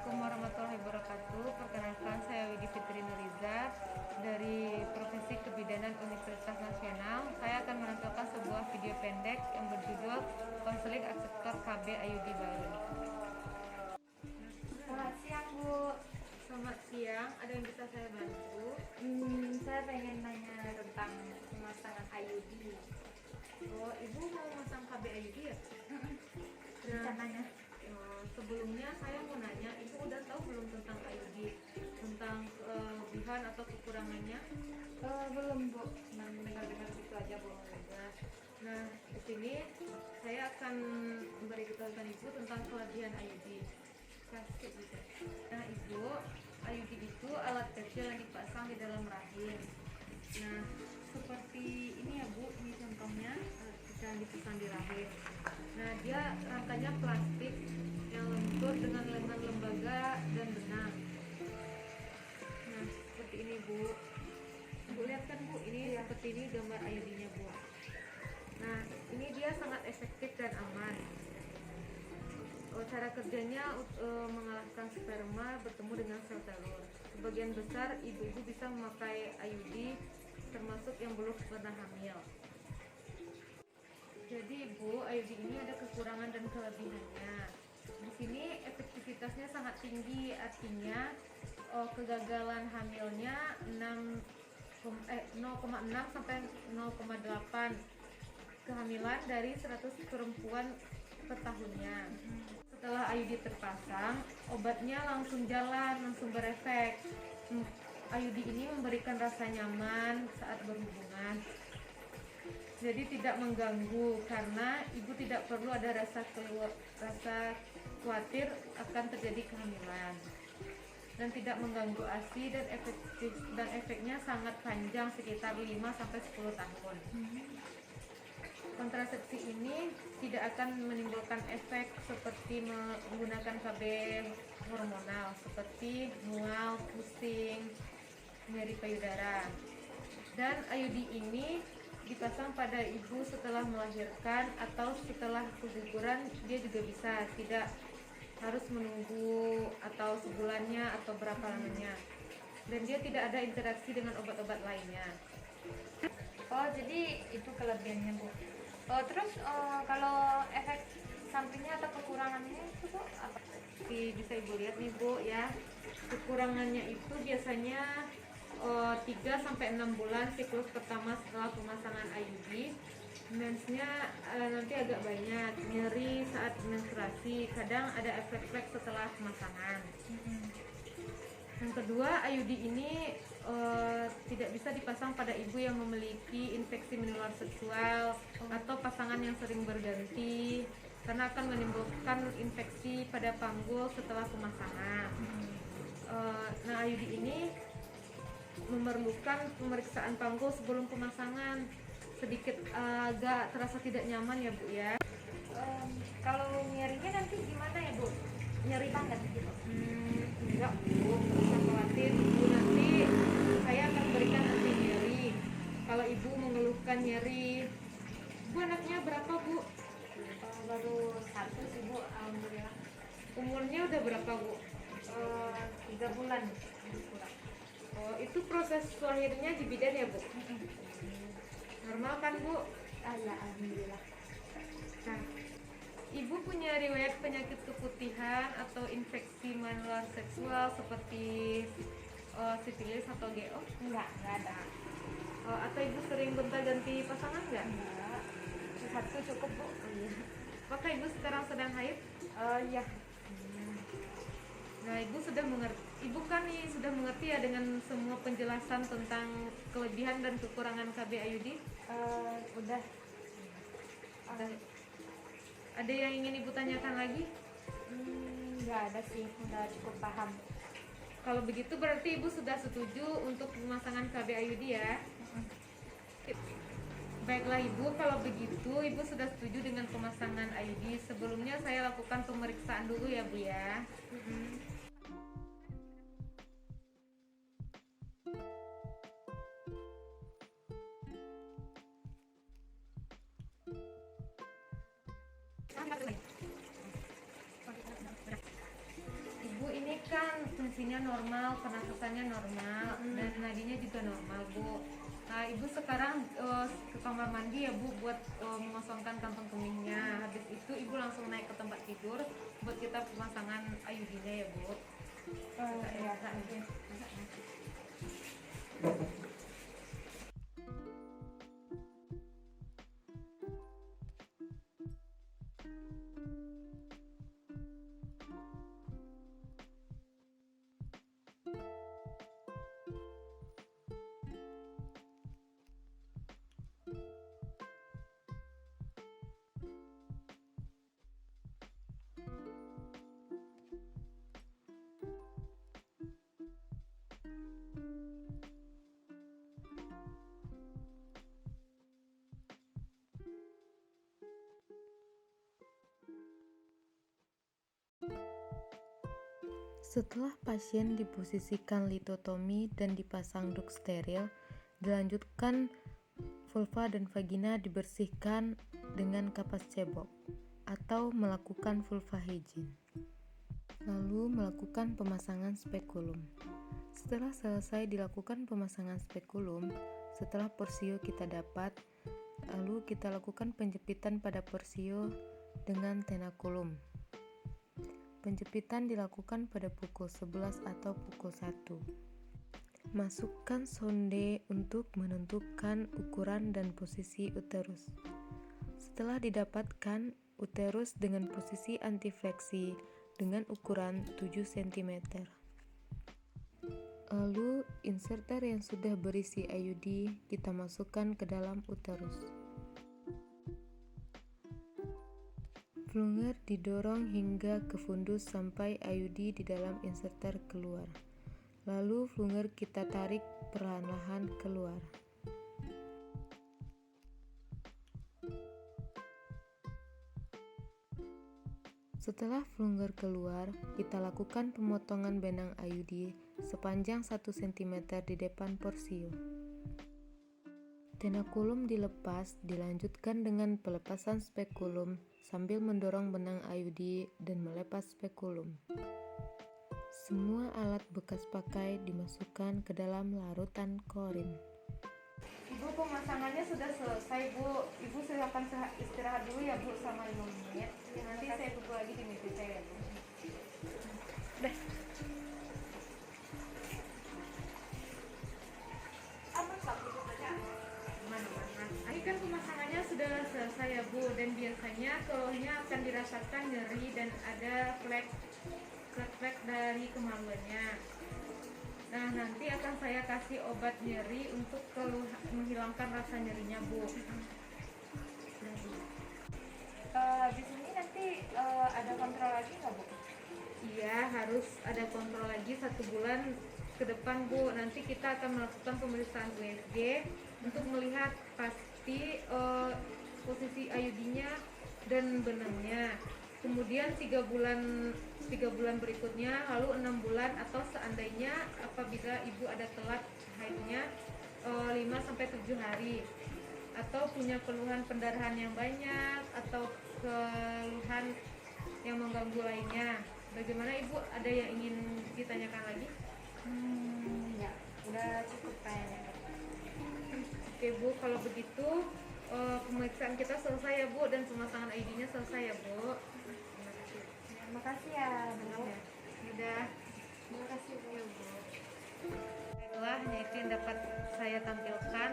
Assalamualaikum warahmatullahi wabarakatuh. Perkenalkan, saya Widi Fitri Nuriza dari Profesi Kebidanan Universitas Nasional. Saya akan menampilkan sebuah video pendek yang berjudul Konseling Akseptor KB IUD Baru. Selamat siang, Bu. Selamat siang, ada yang bisa saya bantu? Saya pengen nanya tentang pemasangan IUD. Oh, Ibu mau memasang KB IUD ya? Rencananya. Sebelumnya saya mau nanya, Ibu udah tahu belum tentang IUD? Tentang kelebihan atau kekurangannya? Belum, Bu. Dengar-dengar gitu aja, Bu. Nah, di sini saya akan memberitahukan Ibu tentang kelebihan IUD. Kasih gitu. Nah, Ibu, IUD itu alat kecil yang dipasang di dalam rahim. Nah, seperti ini ya Bu, ini contohnya alat kecil yang dipasang di rahim. Nah, dia rangkanya plastik yang lentur dengan lembaga lembaga dan benang. Nah, seperti ini Bu. Bu lihat kan Bu, ini seperti ini gambar IUD-nya Bu. Nah, ini dia sangat efektif dan aman. Cara kerjanya mengalahkan sperma bertemu dengan sel telur. Sebagian besar ibu-ibu bisa memakai IUD, termasuk yang belum pernah hamil. Jadi Bu, IUD ini ada kekurangan dan kelebihannya. Di sini efektivitasnya sangat tinggi, artinya kegagalan hamilnya 0,6 sampai 0,8 kehamilan dari 100 perempuan per tahunnya. Setelah IUD terpasang, obatnya langsung jalan, langsung berefek. IUD ini memberikan rasa nyaman saat berhubungan. Jadi tidak mengganggu karena ibu tidak perlu ada rasa khawatir akan terjadi kehamilan. Dan tidak mengganggu ASI dan efeknya sangat panjang, sekitar 5 sampai 10 tahun. Kontrasepsi ini tidak akan menimbulkan efek seperti menggunakan KB hormonal seperti mual, pusing, nyeri payudara. Dan IUD ini dipasang pada ibu setelah melahirkan atau setelah keguguran, dia juga bisa, tidak harus menunggu atau sebulannya atau berapa lamanya. Dan dia tidak ada interaksi dengan obat-obat lainnya. Oh, jadi itu kelebihannya, Bu. Terus kalau efek sampingnya atau kekurangannya itu, Bu, apa? Bisa ibu lihat nih Bu ya, kekurangannya itu biasanya 3 sampai 6 bulan siklus pertama setelah pemasangan IUD. Mensnya nanti agak banyak, nyeri saat menstruasi, kadang ada efek-efek setelah pemasangan. Yang kedua, IUD ini tidak bisa dipasang pada ibu yang memiliki infeksi menular seksual atau pasangan yang sering berganti, karena akan menimbulkan infeksi pada panggul setelah pemasangan. Nah, IUD ini memerlukan pemeriksaan panggul sebelum pemasangan. Sedikit agak terasa tidak nyaman ya Bu ya. Kalau nyerinya nanti gimana ya, Bu? Nyeri banget gitu? Enggak Bu, nggak usah khawatir Ibu, nanti saya akan berikan anti nyeri. Kalau Ibu mengeluhkan nyeri, Bu anaknya berapa Bu? Baru 1 sih, Bu, alhamdulillah. Umurnya udah berapa Bu? 3 bulan kurang. Oh, itu proses lahirnya di bidan ya Bu? Normal kan Bu? Ya, alhamdulillah. Nah, Ibu punya riwayat penyakit keputihan atau infeksi menular seksual seperti sifilis atau GO? Enggak ada. Atau Ibu sering gonta-ganti pasangan nggak? Enggak. 1 cukup, Bu. Iya. Apakah Ibu sekarang sedang haid? Iya. Nah, Ibu kan nih sudah mengerti ya dengan semua penjelasan tentang kelebihan dan kekurangan KB IUD? Udah. Ada yang ingin Ibu tanyakan lagi? Enggak ada sih, udah cukup paham. Kalau begitu berarti Ibu sudah setuju untuk pemasangan KB IUD ya? Baiklah Ibu, kalau begitu Ibu sudah setuju dengan pemasangan IUD. Sebelumnya saya lakukan pemeriksaan dulu ya Bu ya. Ibu, ini tensinya normal, penasasannya normal, dan nadinya juga normal, Bu. Nah, Ibu sekarang ke kamar mandi ya, Bu, buat mengosongkan kantong kemihnya. Habis itu Ibu langsung naik ke tempat tidur buat kita pemasangan IUD-nya ya, Bu. Ya, oke. Setelah pasien diposisikan litotomi dan dipasang duk steril, dilanjutkan vulva dan vagina dibersihkan dengan kapas cebok atau melakukan vulva hygiene. Lalu melakukan pemasangan spekulum. Setelah selesai dilakukan pemasangan spekulum, setelah porsio kita dapat, lalu kita lakukan penjepitan pada porsio dengan tenakulum. Penjepitan dilakukan pada pukul 11 atau pukul 1. Masukkan sonde untuk menentukan ukuran dan posisi uterus. Setelah didapatkan uterus dengan posisi antifleksi dengan ukuran 7 cm. Lalu inserter yang sudah berisi IUD kita masukkan ke dalam uterus. Plunger didorong hingga ke fundus sampai IUD di dalam inserter keluar. Lalu plunger kita tarik perlahan-lahan keluar. Setelah plunger keluar, kita lakukan pemotongan benang IUD sepanjang 1 cm di depan porsio. Tenakulum dilepas, dilanjutkan dengan pelepasan spekulum sambil mendorong benang IUD dan melepas spekulum. Semua alat bekas pakai dimasukkan ke dalam larutan klorin. Ibu, pemasangannya sudah selesai, Bu. Ibu silakan istirahat dulu ya, Bu, sama 5 menit. Nanti saya tunggu lagi di meja saya ya, Bu. Udah. Ini kan pemasangannya sudah selesai ya, Bu, dan biasanya keluarnya akan dirasakan nyeri dan ada flek dari kemaluannya. Nah, nanti akan saya kasih obat nyeri untuk menghilangkan rasa nyerinya, Bu. Di sini nanti ada kontrol lagi nggak, Bu? Iya, harus ada kontrol lagi 1 bulan ke depan, Bu. Nanti kita akan melakukan pemeriksaan USG untuk melihat pasti posisi IUD-nya dan benangnya. Kemudian 3 bulan berikutnya, lalu 6 bulan, atau seandainya apabila ibu ada telat haidnya 5-7 hari, atau punya keluhan pendarahan yang banyak atau keluhan yang mengganggu lainnya. Bagaimana, Ibu? Ada yang ingin ditanyakan lagi? Ya, udah cukup kayaknya. Oke, Bu, kalau begitu pemeriksaan kita selesai ya, Bu, dan pemasangan ID-nya selesai ya, Bu. Terima kasih ya, Bu. Udah. Terima kasih, Bu. Itulah yang dapat saya tampilkan